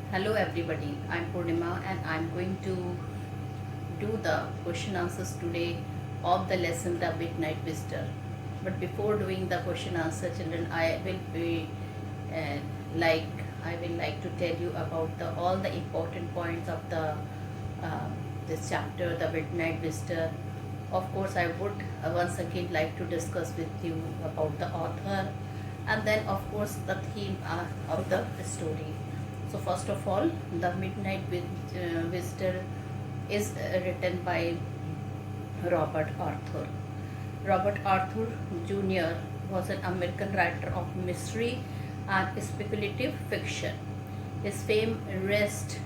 Hello everybody, I'm Purnima and I'm going to do the question answers today of the lesson The Midnight Visitor. But before doing the question answer, children, uh, like I will like to tell you about the all the important points of the uh, this chapter, The Midnight Visitor. Of course, I would once again like to discuss with you about the author and then of course the theme of the story. So first of all, The Visitor is written by Robert Arthur. Robert Arthur Jr. was an American writer of mystery and speculative fiction. His fame rests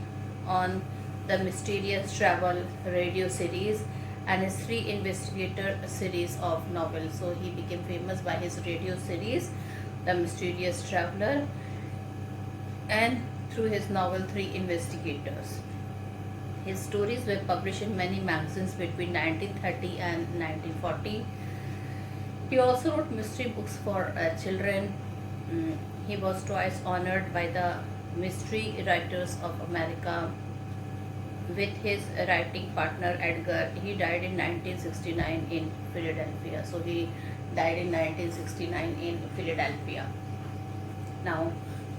on the Mysterious Travel radio series and his three investigator series of novels. So he became famous by his radio series, The Mysterious Traveler, and through his novel Three Investigators. His stories were published in many magazines between 1930 and 1940. He also wrote mystery books for children. He was twice honored by the Mystery Writers of America with his writing partner Edgar. He died in 1969 in Philadelphia. So he died in 1969 in Philadelphia. Now,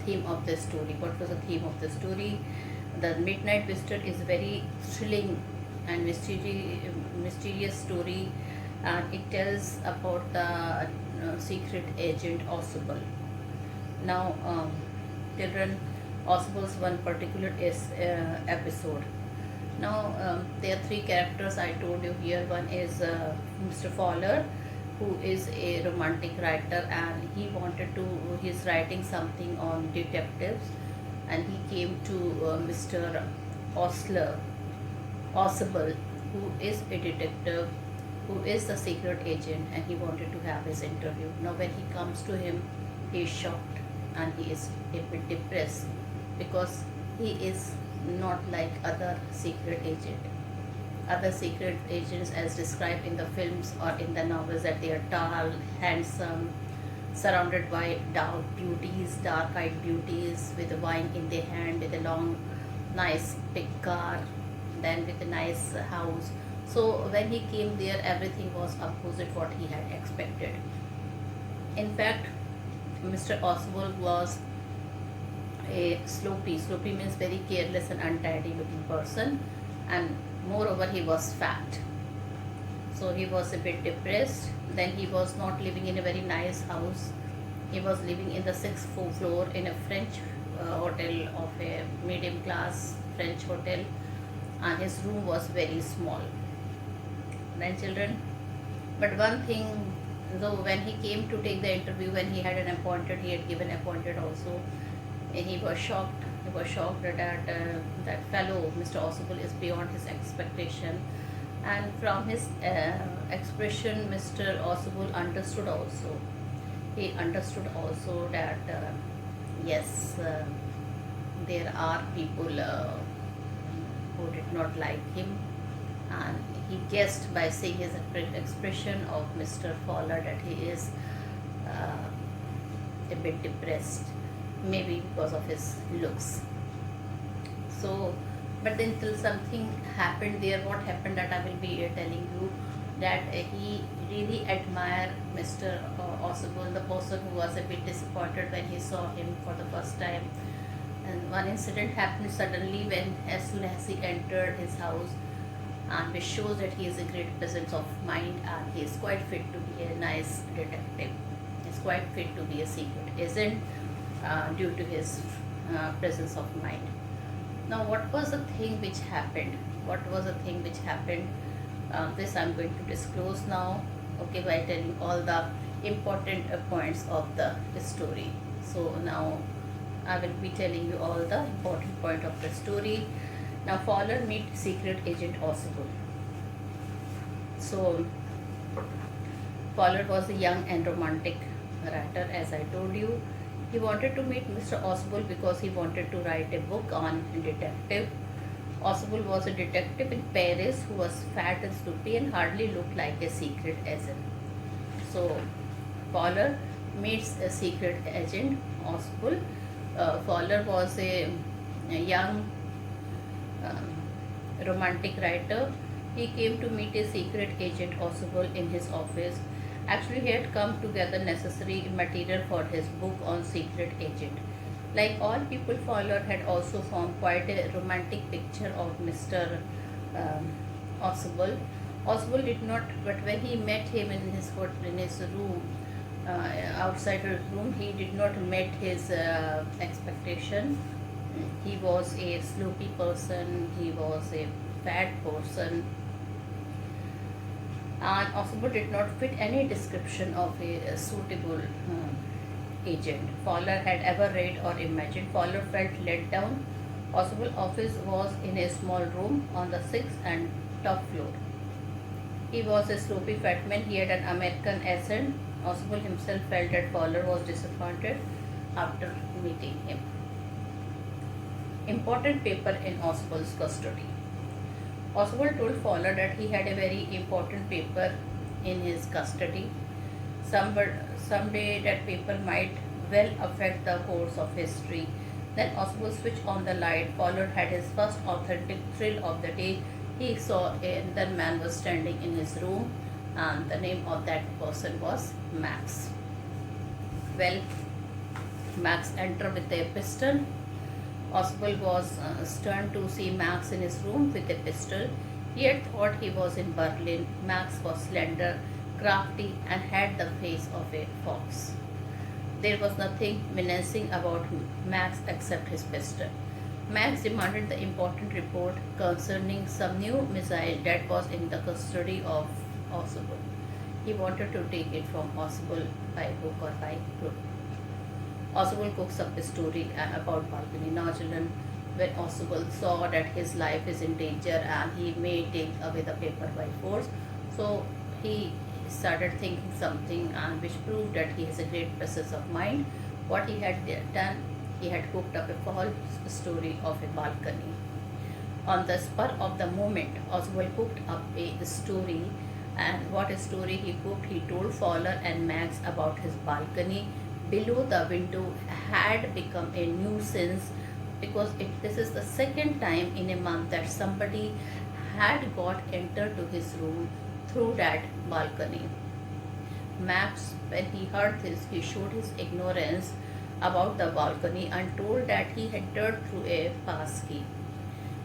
theme of the story. What was the theme of the story? The Midnight Visitor is very thrilling and mysterious story, and it tells about the secret agent Oswald. Now, children, Oswald's one particular episode. Now, there are three characters I told you here. One is Mr. Fowler, who is a romantic writer, and he's writing something on detectives, and he came to Mr. Osler, Oswald, who is a detective, who is the secret agent, and he wanted to have his interview. Now, when he comes to him, he is shocked and he is a bit depressed because he is not like other secret agent. Other secret agents, as described in the films or in the novels, that they are tall, handsome, surrounded by dark-eyed beauties, with a wine in their hand, with a long, nice big car, then with a nice house. So when he came there, everything was opposite what he had expected. In fact, Mr. Oswald was a sloppy. Sloppy means very careless and untidy looking person, and moreover, he was fat. So he was a bit depressed. Then he was not living in a very nice house. He was living in the sixth floor in a French hotel, of a medium class French hotel, and his room was very small. Then children, but one thing, though, when he came to take the interview, when he had he had given appointed also, he was shocked. He was shocked that that fellow, Mr. Oswald, is beyond his expectation. And from his expression, Mr. Oswald understood also. He understood also that yes, there are people who did not like him, and he guessed by seeing his expression of Mr. Fowler that he is a bit depressed, maybe because of his looks. So, but then till something happened there. What happened, that I will be telling you, that he really admired Mr. Oswald, the person who was a bit disappointed when he saw him for the first time. And one incident happened suddenly when, as soon as he entered his house, and which shows that he is a great presence of mind, and he is quite fit to be a nice detective. He is quite fit to be a secret agent due to his presence of mind. Now, what was the thing which happened? What was the thing which happened? This I'm going to disclose now, okay, by telling all the important points of the story. So now I will be telling you all the important point of the story. Now, Fowler meet secret agent Oswald. So Fowler was a young and romantic writer, as I told you. He wanted to meet Mr. Oswald because he wanted to write a book on detective. Oswald was a detective in Paris who was fat and stoopy and hardly looked like a secret agent. So Fowler meets a secret agent Oswald. Fowler was a young romantic writer. He came to meet a secret agent Oswald in his office. Actually, he had come together necessary material for his book on secret agent. Like all people, Fowler had also formed quite a romantic picture of Mr. Oswald. Oswald did not, but when he met him in his room, outside his room, he did not meet his expectation. He was a sloppy person. He was a fat person, and Oswald did not fit any description of a suitable agent Fowler had ever read or imagined. Fowler felt let down. Oswald's office was in a small room on the sixth and top floor. He was a sloppy fat man. He had an American accent. Oswald himself felt that Fowler was disappointed after meeting him. Important paper in Oswald's custody. Oswald told Fowler that he had a very important paper in his custody. Someday that paper might well affect the course of history. Then Oswald switched on the light. Fowler had his first authentic thrill of the day. He saw another man was standing in his room, and the name of that person was Max. Well, Max entered with a pistol. Oswald was stunned to see Max in his room with a pistol. He had thought he was in Berlin. Max was slender, crafty, and had the face of a fox. There was nothing menacing about Max except his pistol. Max demanded the important report concerning some new missile that was in the custody of Oswald. He wanted to take it from Oswald by hook or by crook. Oswald cooks up a story about balcony. Now, children, when Oswald saw that his life is in danger and he may take away the paper by force, so he started thinking something which proved that he has a great presence of mind. What he had done, he had cooked up a false story of a balcony. On the spur of the moment, Oswald cooked up a story, and what a story he cooked. He told Fowler and Max about his balcony below the window had become a nuisance because this is the second time in a month that somebody had got entered to his room through that balcony. Max, when he heard this, he showed his ignorance about the balcony and told that he entered through a pass key.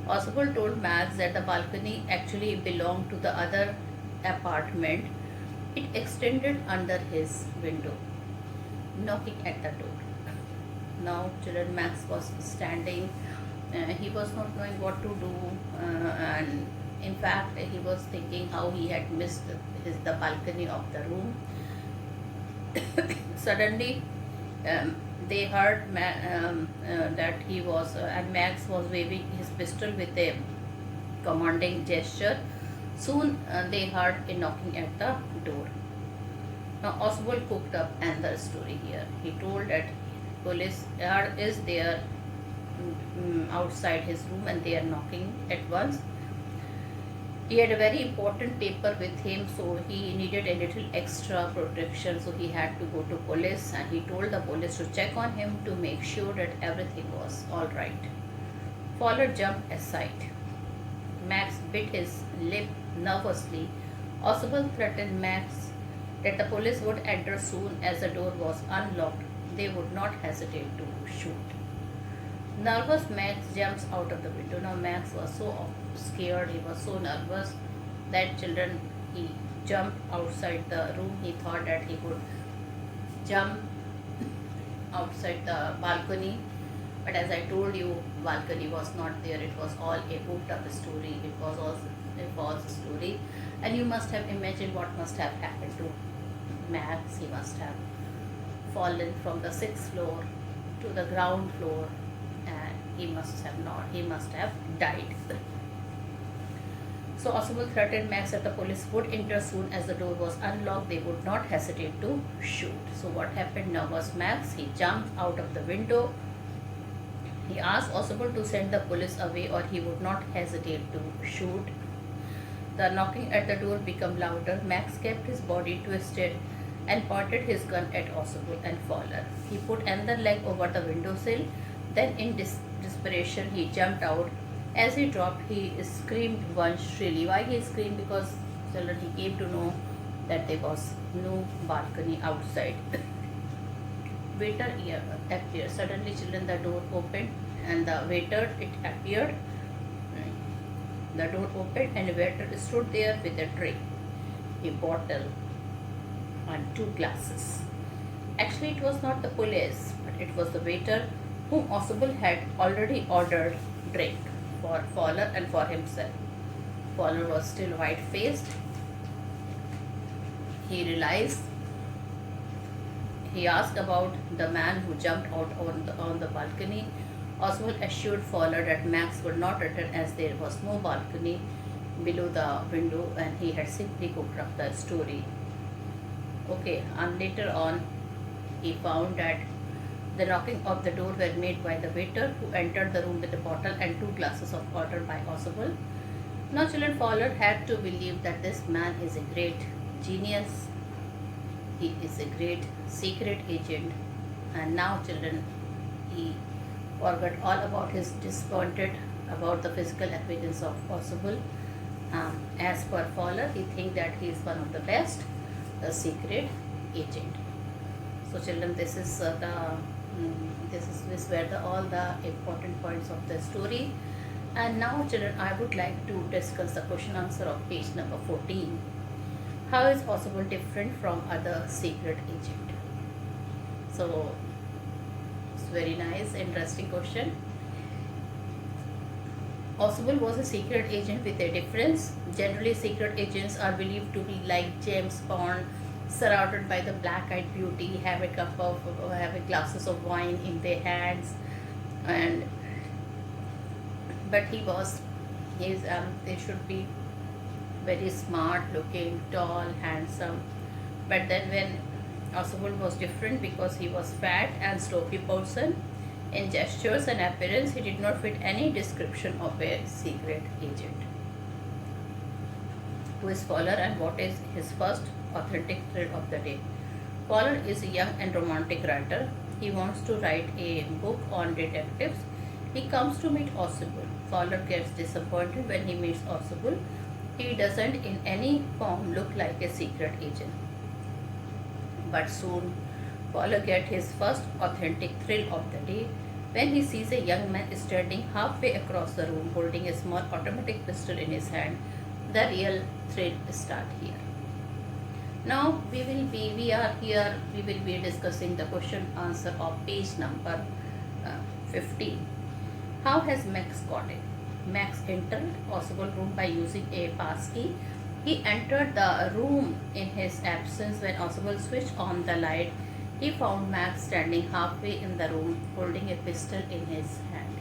Oswald told Max that the balcony actually belonged to the other apartment. It extended under his window. Knocking at the door. Now, children, Max was standing. He was not knowing what to do, and in fact, he was thinking how he had missed the balcony of the room. Suddenly, they heard that he was, and Max was waving his pistol with a commanding gesture. Soon, they heard a knocking at the door. Now, Oswald cooked up another story here. He told that police is there outside his room and they are knocking at once. He had a very important paper with him, so he needed a little extra protection, so he had to go to police, and he told the police to check on him to make sure that everything was all right. Fowler jumped aside. Max bit his lip nervously. Oswald threatened Max that the police would enter soon as the door was unlocked. They would not hesitate to shoot. Nervous Max jumps out of the window. Now Max was so scared, he was so nervous that children, he jumped outside the room. He thought that he could jump outside the balcony. But as I told you, balcony was not there. It was all a cooked up story. It was all a false story. And you must have imagined what must have happened to Max. He must have fallen from the 6th floor to the ground floor, and he must have died. So Oswald threatened Max that the police would enter soon as the door was unlocked. They would not hesitate to shoot. So what happened now was Max, he jumped out of the window. He asked Oswald to send the police away or he would not hesitate to shoot. The knocking at the door became louder. Max kept his body twisted and pointed his gun at Oswald and Fowler. He put another leg over the windowsill. Then in desperation, he jumped out. As he dropped, he screamed once shrilly. Why he screamed? Because children, he came to know that there was no balcony outside. Waiter appeared. Suddenly, children, the door opened and the waiter it appeared. The door opened and the waiter stood there with a tray, a bottle, and two glasses. Actually, it was not the police, but it was the waiter whom Oswald had already ordered drink for Fowler and for himself. Fowler was still white-faced. He realized. He asked about the man who jumped out on the balcony. Oswald assured Fowler that Max would not return as there was no balcony below the window and he had simply cooked up the story. Okay, and later on he found that the knocking of the door were made by the waiter who entered the room with a bottle and two glasses of water by Oswald. Now children, Fowler had to believe that this man is a great genius. He is a great secret agent, and now children, he forgot all about his disappointed about the physical appearance of Oswald. As per Fowler, he thinks that he is one of the best secret agent. So children, this is this were all the important points of the story. And now children, I would like to discuss the question answer of page number 14. How is Oswald different from other secret agent? So it's very nice, interesting question. Oswald was a secret agent with a difference. Generally, secret agents are believed to be like James Bond, surrounded by the black-eyed beauty, have a glasses of wine in their hands, but they should be very smart looking, tall, handsome. But then when Oswald was different because he was fat and stocky person. In gestures and appearance, he did not fit any description of a secret agent. Who is Fowler and what is his first authentic thrill of the day? Fowler is a young and romantic writer. He wants to write a book on detectives. He comes to meet Oswald. Fowler gets disappointed when he meets Oswald. He doesn't in any form look like a secret agent. But soon, Fowler gets his first authentic thrill of the day when he sees a young man standing halfway across the room holding a small automatic pistol in his hand. The real thrill starts here. Now we will be discussing the question answer of page number 15. How has Max got it? Max entered Oswald's room by using a passkey. He entered the room in his absence. When Oswald switched on the light, he found Max standing halfway in the room holding a pistol in his hand.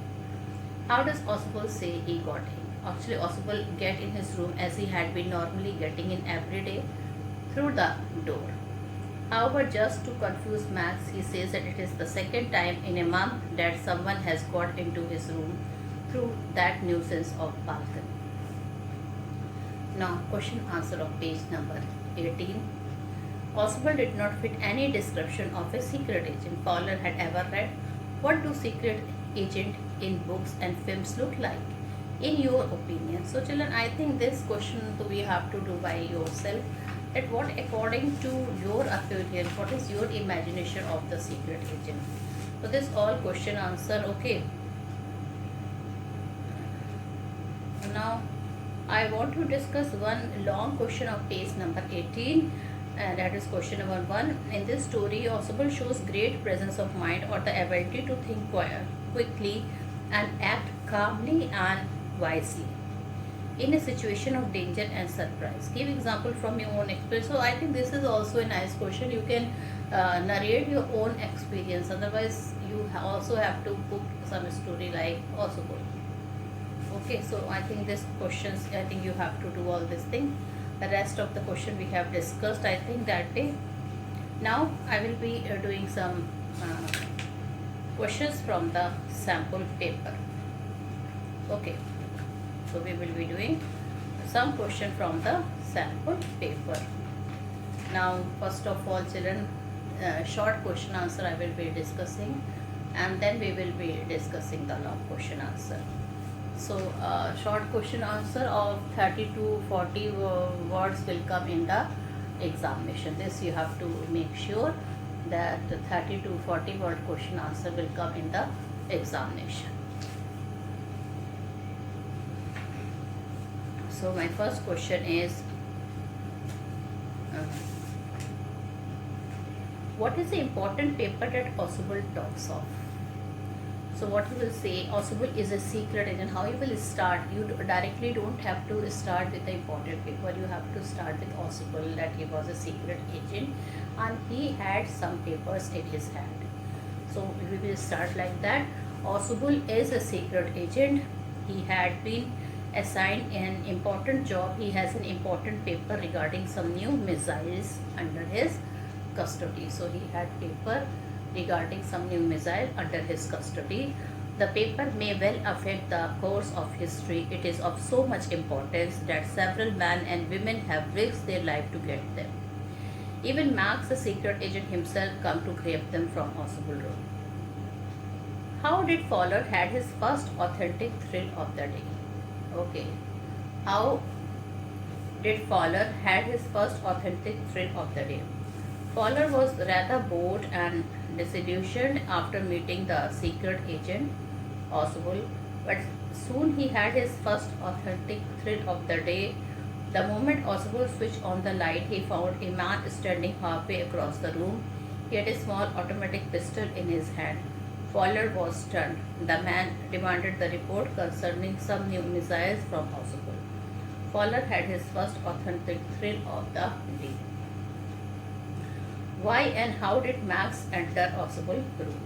How does Oswald say he got in? Actually, Oswald get in his room as he had been normally getting in every day through the door. However, just to confuse Max, he says that it is the second time in a month that someone has got into his room through that nuisance of balcony. Now, question answer of page number 18. Oswald did not fit any description of a secret agent Fowler had ever read. What do secret agent in books and films look like, in your opinion? So children, I think this question we have to do by yourself. That what according to your opinion, what is your imagination of the secret agent? So this all question answer, okay. Now I want to discuss one long question of page number 18. That is question number 1. In this story, Oswald shows great presence of mind or the ability to think quickly and act calmly and wisely in a situation of danger and surprise. Give example from your own experience. So I think this is also a nice question. You can narrate your own experience. Otherwise, you also have to put some story like Oswald. Okay, so I think this questions, I think you have to do all this thing. The rest of the question we have discussed, I think that day. Now I will be doing some questions from the sample paper. Okay, so we will be doing some question from the sample paper. Now first of all children, short question answer I will be discussing, and then we will be discussing the long question answer. So short question answer of 30 to 40 words will come in the examination. This you have to make sure that 30 to 40 word question answer will come in the examination. So my first question is, what is the important paper that Ausubel talks of? So what you will say, Ausubel is a secret agent. How you will start? You directly don't have to start with the important paper. You have to start with Ausubel, that he was a secret agent and he had some papers in his hand. So we will start like that. Ausubel is a secret agent. He had been assigned an important job. He has an important paper regarding some new missiles under his custody. So he had paper regarding some new missile under his custody. The paper may well affect the course of history. It is of so much importance that several men and women have risked their life to get them. Even Max, the secret agent himself, come to grab them from Ausubel room. How did Fowler had his first authentic thrill of the day? Okay. How did Fowler had his first authentic thrill of the day? Fowler was rather bored and disillusioned after meeting the secret agent Ausubel, but soon he had his first authentic thrill of the day. The moment Ausubel switched on the light, he found a man standing halfway across the room. He had a small automatic pistol in his hand. Fowler was stunned. The man demanded the report concerning some new missiles from Ausubel. Fowler had his first authentic thrill of the day. Why and how did Max enter Ausubel room?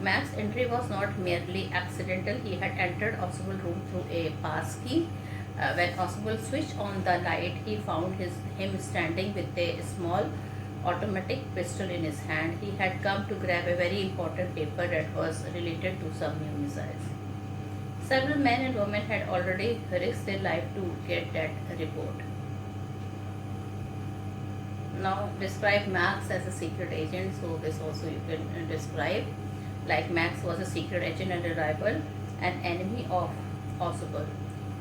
Max's entry was not merely accidental. He had entered Ausubel room through a pass key. When Ausubel switched on the light, he found him standing with a small automatic pistol in his hand. He had come to grab a very important paper that was related to some new missiles. Several men and women had already risked their life to get that report. Now describe Max as a secret agent. So this also you can describe. Like Max was a secret agent and a rival, an enemy of Ausubel.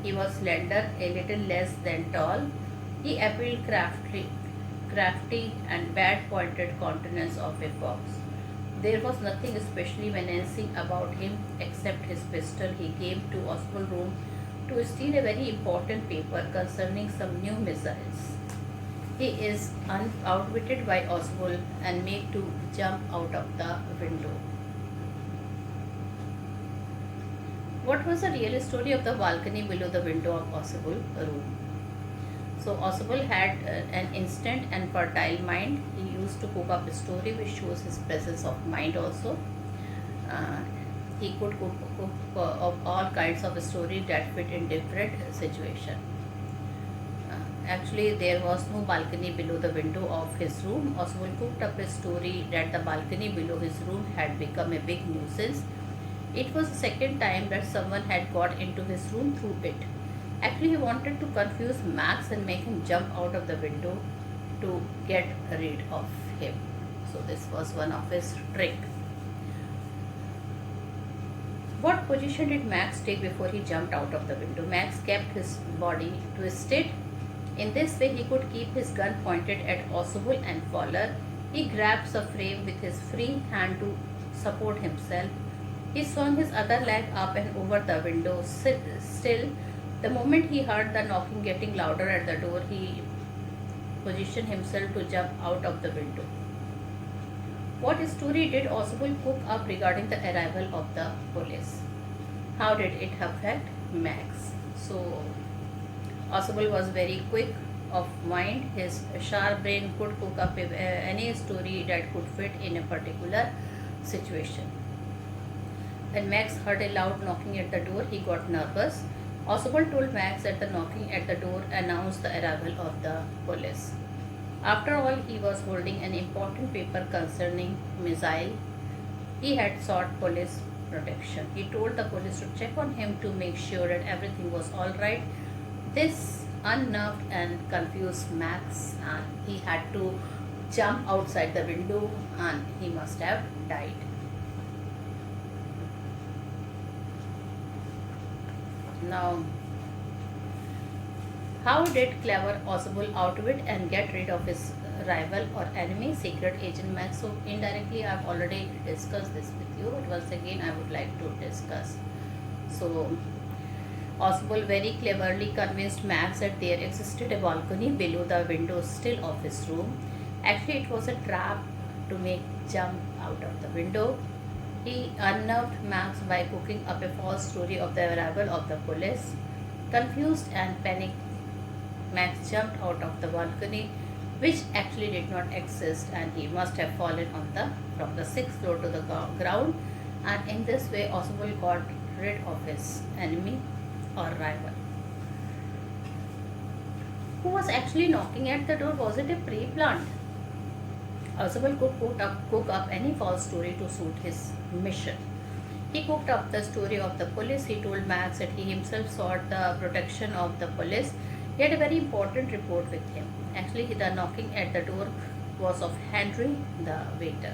He was slender, a little less than tall. He appeared crafty and bad pointed countenance of a fox. There was nothing especially menacing about him except his pistol. He came to Ausubel room to steal a very important paper concerning some new missiles. He is outwitted by Ausubel and made to jump out of the window. What was the real story of the balcony below the window of Ausubel room? So Ausubel had an instant and fertile mind. He used to cook up a story which shows his presence of mind also. He could cook of all kinds of story that fit in different situation. Actually, there was no balcony below the window of his room. Ausubel cooked up a story that the balcony below his room had become a big nuisance. It was the second time that someone had got into his room through it. Actually, he wanted to confuse Max and make him jump out of the window to get rid of him. So this was one of his trick. What position did Max take before he jumped out of the window? Max kept his body twisted. In this way, he could keep his gun pointed at Ausubel and Fowler. He grabbed the frame with his free hand to support himself. He swung his other leg up and over the window. Still, the moment he heard the knocking getting louder at the door, he positioned himself to jump out of the window. What story did Ausubel cook up regarding the arrival of the police? How did it affect Max? So, Ausubel was very quick of mind. His sharp brain could cook up any story that could fit in a particular situation. When Max heard a loud knocking at the door, he got nervous. Ausubel told Max that the knocking at the door announced the arrival of the police. After all, he was holding an important paper concerning missile. He had sought police protection. He told the police to check on him to make sure that everything was all right. This unnerved and confused Max, and he had to jump outside the window and he must have died. Now, how did clever Oswald outwit and get rid of his rival or enemy, Secret Agent Max? So, indirectly, I've already discussed this with you, but once again, I would like to discuss. So, Oswald very cleverly convinced Max that there existed a balcony below the window sill of his room. Actually, it was a trap to make jump out of the window. He unnerved Max by cooking up a false story of the arrival of the police. Confused and panicked, Max jumped out of the balcony, which actually did not exist, and he must have fallen from the sixth floor to the ground. And in this way, Oswald got rid of his enemy or rival. Who was actually knocking at the door? Was it a pre-planned? Oswald could cook up any false story to suit his mission. He cooked up the story of the police. He told Max that he himself sought the protection of the police. He had a very important report with him. Actually, the knocking at the door was of Henry, the waiter.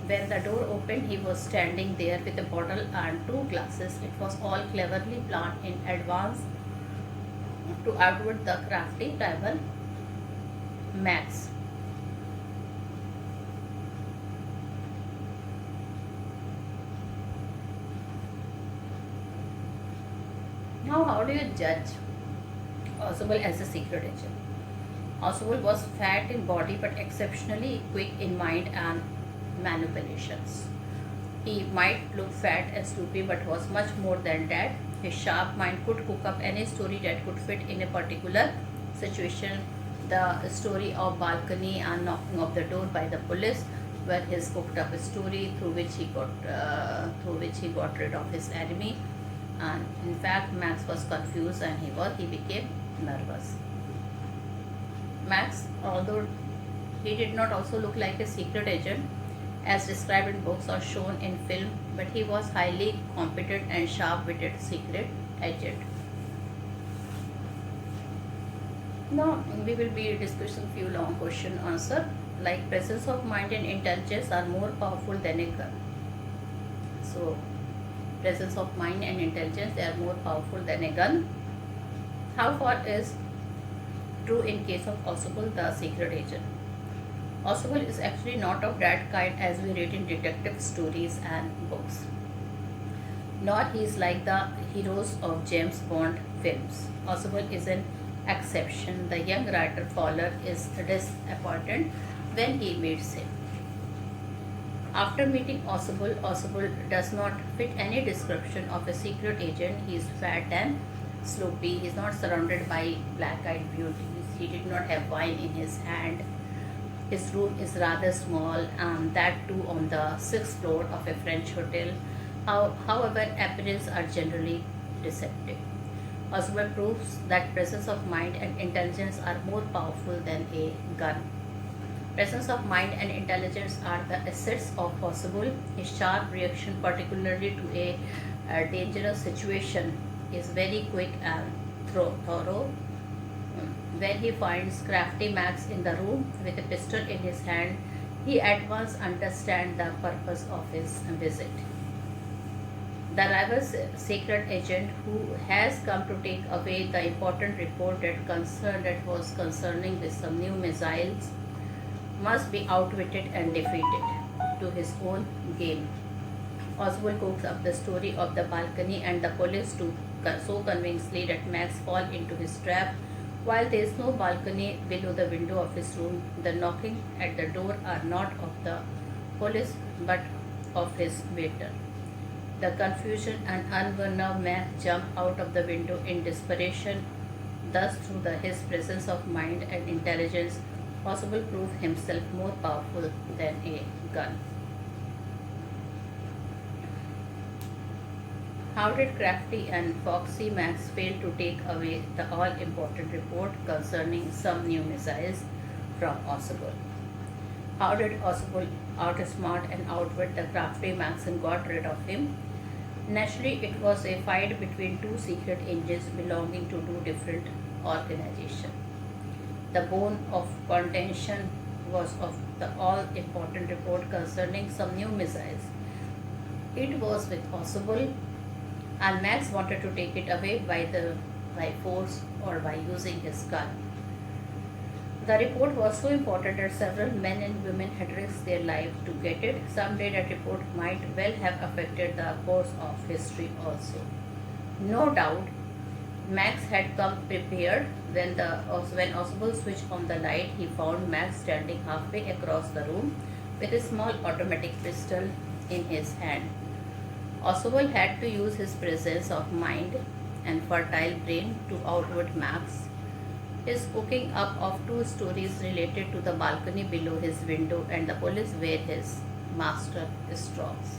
When the door opened, he was standing there with a bottle and two glasses. It was all cleverly planned in advance to outwit the crafty rival Max. Now, how do you judge Oswald as a secret agent? Oswald was fat in body but exceptionally quick in mind and manipulations. He might look fat and sloopy but was much more than that. His sharp mind could cook up any story that could fit in a particular situation. The story of balcony and knocking of the door by the police were his cooked up story through which he got rid of his enemy. And in fact, Max was confused and he became nervous. Max, although he did not also look like a secret agent as described in books or shown in film, but he was highly competent and sharp-witted secret agent. Now we will be discussing few long question answer, like presence of mind and intelligence are more powerful than a gun. So presence of mind and intelligence, they are more powerful than a gun. How far is true in case of Oswald, the secret agent? Oswald is actually not of that kind as we read in detective stories and books. Nor he is like the heroes of James Bond films. Oswald is an exception. The young writer Fowler is disappointed when he meets him. After meeting Oswald, Oswald does not fit any description of a secret agent. He is fat and sloppy. He is not surrounded by black-eyed beauties. He did not have wine in his hand. His room is rather small, and that too on the sixth floor of a French hotel. However, appearances are generally deceptive. Oswald proves that presence of mind and intelligence are more powerful than a gun. Presence of mind and intelligence are the assets of Oswald. His sharp reaction, particularly to a dangerous situation, is very quick and thorough. When he finds crafty Max in the room with a pistol in his hand, he at once understands the purpose of his visit. The rival's secret agent, who has come to take away the important report that was concerning with some new missiles, must be outwitted and defeated to his own game. Oswald cooks up the story of the balcony and the police so convincingly that Max falls into his trap. While there is no balcony below the window of his room, the knocking at the door are not of the police but of his waiter. The confusion and unnerved Max jump out of the window in desperation. Thus, through his presence of mind and intelligence, Oswald proved himself more powerful than a gun. How did crafty and foxy Max fail to take away the all-important report concerning some new missiles from Oswald? How did Oswald outsmart and outwit the crafty Max and got rid of him? Naturally, it was a fight between two secret agents belonging to two different organizations. The bone of contention was of the all-important report concerning some new missiles. It was with Oswald and Max wanted to take it away by force or by using his gun. The report was so important that several men and women had risked their lives to get it. Someday that report might well have affected the course of history also. No doubt, Max had come prepared. When Oswald switched on the light, he found Max standing halfway across the room with a small automatic pistol in his hand. Oswald had to use his presence of mind and fertile brain to outwit Max. His cooking up of two stories related to the balcony below his window and the police were his master strokes.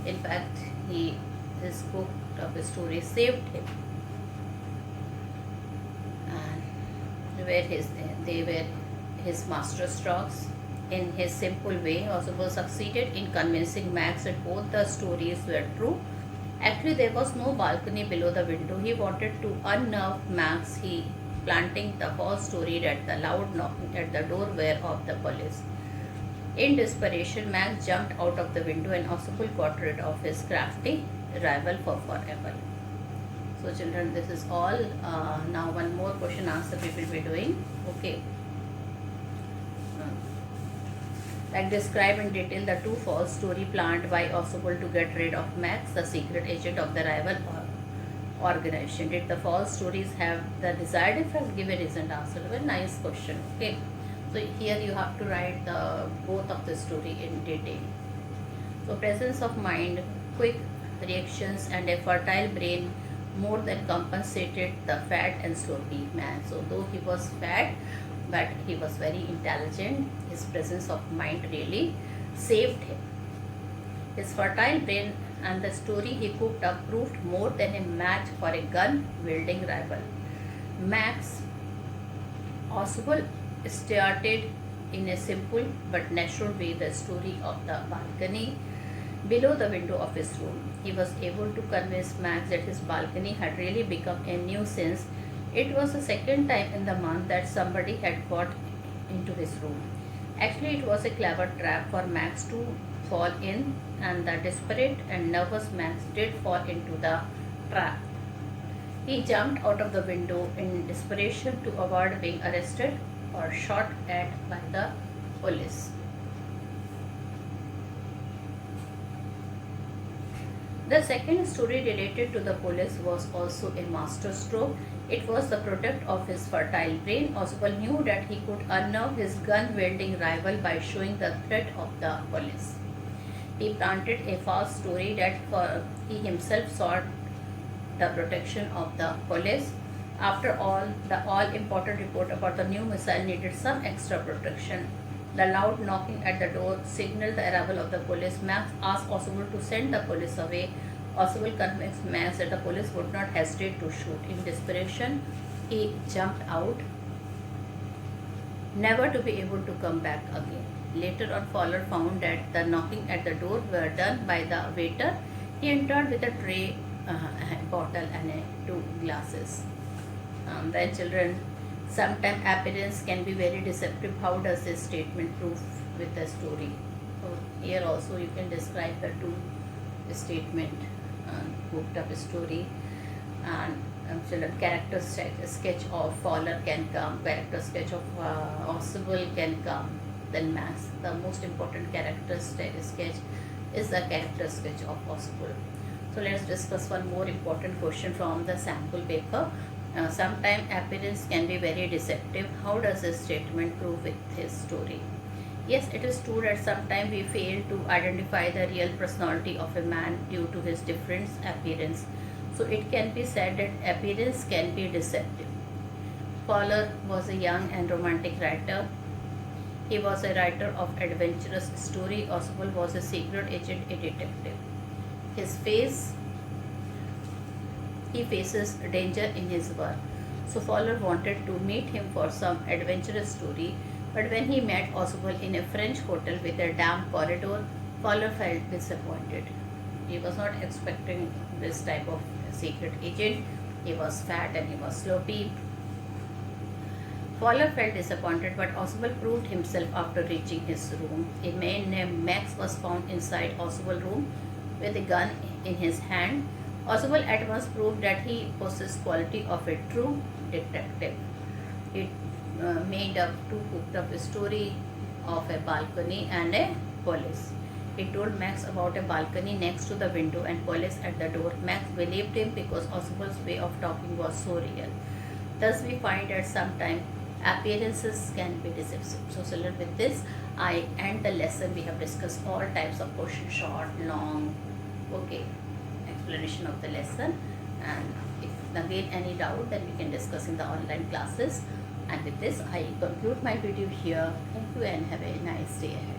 In fact, his cooked up story saved him, and they were his master strokes. In his simple way, Oswald succeeded in convincing Max that both the stories were true. Actually, there was no balcony below the window. He wanted to unnerve Max. He planting the false story that the loud knocking at the doorway of the police. In desperation, Max jumped out of the window and Oswald got rid of his crafty rival for forever. So children, this is all. Now one more question answer we will be doing. Okay. Like describe in detail the two false story planned by Oswald to get rid of Max, the secret agent of the rival organization. Did the false stories have the desired effect? Give a recent answer. Very nice question. Okay. So here you have to write the both of the story in detail. So presence of mind, quick reactions and a fertile brain more than compensated the fat and sloppy man. So though he was fat, but he was very intelligent. His presence of mind really saved him. His fertile brain and the story he cooked up proved more than a match for a gun-wielding rival. Max Oswald started in a simple but natural way the story of the balcony below the window of his room. He was able to convince Max that his balcony had really become a nuisance. It was the second time in the month that somebody had got into his room. Actually, it was a clever trap for Max to fall in, and the desperate and nervous Max did fall into the trap. He jumped out of the window in desperation to avoid being arrested or shot at by the police. The second story related to the police was also a masterstroke. It was the product of his fertile brain. Oswald knew that he could unnerve his gun-wielding rival by showing the threat of the police. He planted a false story that he himself sought the protection of the police. After all, the all-important report about the new missile needed some extra protection. The loud knocking at the door signaled the arrival of the police. Max asked Oswald to send the police away. Oswald convinced Max that the police would not hesitate to shoot. In desperation, he jumped out, never to be able to come back again. Later on, Fowler found that the knocking at the door were done by the waiter. He entered with a tray, bottle and two glasses. Then children, sometimes appearance can be very deceptive. How does this statement prove with the story? So here also you can describe the two statement, hooked up story, and children, character sketch of Fowler can come, character sketch of Oswald can come. Then Max, the most important character sketch is the character sketch of Oswald. So let's discuss one more important question from the sample paper. Sometimes appearance can be very deceptive. How does this statement prove with his story? Yes, it is true that sometimes we fail to identify the real personality of a man due to his different appearance. So it can be said that appearance can be deceptive. Fowler was a young and romantic writer. He was a writer of adventurous story. Oswald was a secret agent, a detective. He faces danger in his work. So Fowler wanted to meet him for some adventurous story, but when he met Oswald in a French hotel with a damp corridor, Fowler felt disappointed. He was not expecting this type of secret agent. He was fat and he was sloppy. Fowler felt disappointed, but Oswald proved himself after reaching his room. A man named Max was found inside Oswald's room with a gun in his hand. Oswald at once proved that he possessed quality of a true detective. He made up two cooked up story of a balcony and a police. He told Max about a balcony next to the window and police at the door. Max believed him because Oswald's way of talking was so real. Thus, we find that sometimes appearances can be deceptive. So, children, with this, I end the lesson. We have discussed all types of question, short, long, okay, explanation of the lesson. And if again any doubt, then we can discuss in the online classes. And with this, I conclude my video here. Thank you and have a nice day ahead.